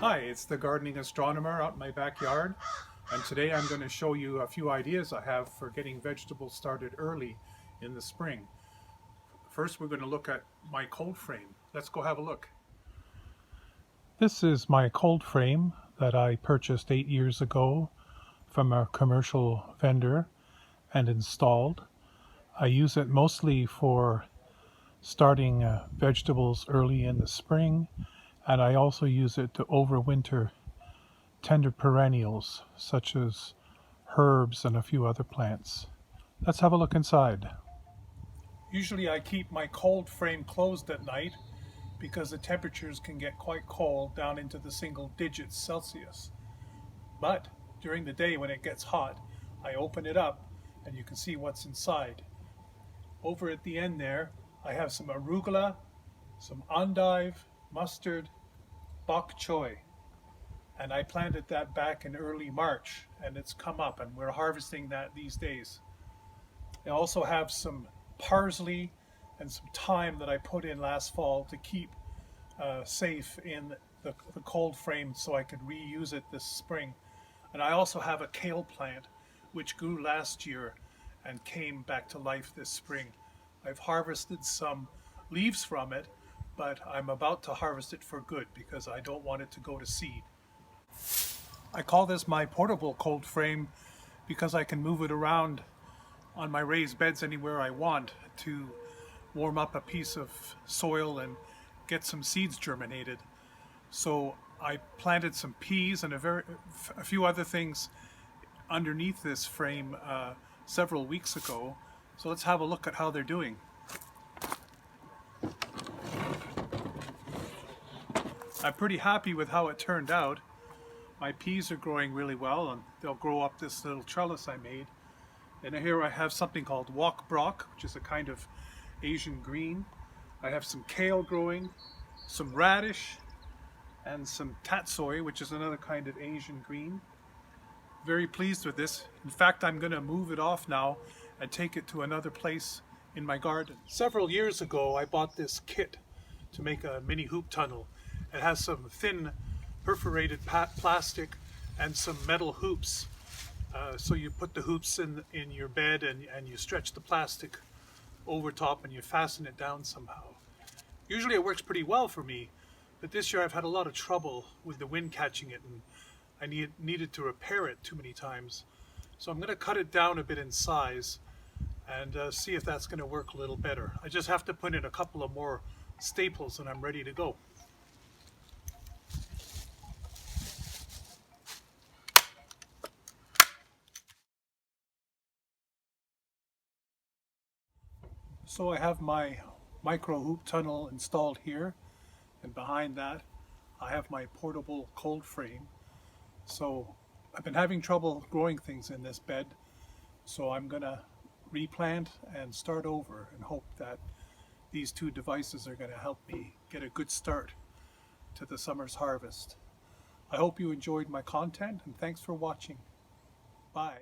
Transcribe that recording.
Hi, it's the gardening astronomer out in my backyard, and today I'm going to show you a few ideas I have for getting vegetables started early in the spring. First, we're going to look at my cold frame. Let's go have a look. This is my cold frame that I purchased 8 years ago from a commercial vendor and installed. I use it mostly for starting vegetables early in the spring, and I also use it to overwinter tender perennials such as herbs and a few other plants. Let's have a look inside. Usually I keep my cold frame closed at night because the temperatures can get quite cold down into the single digits Celsius. But during the day when it gets hot, I open it up and you can see what's inside. Over at the end there, I have some arugula, some endive, mustard, bok choy. And I planted that back in early March, and it's come up, and we're harvesting that these days. I also have some parsley and some thyme that I put in last fall to keep safe in the cold frame so I could reuse it this spring. And I also have a kale plant which grew last year and came back to life this spring. I've harvested some leaves from it, but I'm about to harvest it for good because I don't want it to go to seed. I call this my portable cold frame because I can move it around on my raised beds anywhere I want to warm up a piece of soil and get some seeds germinated. So I planted some peas and a few other things underneath this frame several weeks ago. So let's have a look at how they're doing. I'm pretty happy with how it turned out. My peas are growing really well, and they'll grow up this little trellis I made. And here I have something called wok brock, which is a kind of Asian green. I have some kale growing, some radish, and some tatsoi, which is another kind of Asian green. Very pleased with this. In fact, I'm going to move it off now and take it to another place in my garden. Several years ago, I bought this kit to make a mini hoop tunnel. It has some thin perforated plastic and some metal hoops. So you put the hoops in your bed and you stretch the plastic over top and you fasten it down somehow. Usually it works pretty well for me, but this year I've had a lot of trouble with the wind catching it, and I needed to repair it too many times. So I'm going to cut it down a bit in size and see if that's going to work a little better. I just have to put in a couple of more staples and I'm ready to go. So I have my micro hoop tunnel installed here, and behind that I have my portable cold frame. So I've been having trouble growing things in this bed, so I'm gonna replant and start over and hope that these two devices are gonna help me get a good start to the summer's harvest. I hope you enjoyed my content, and thanks for watching. Bye.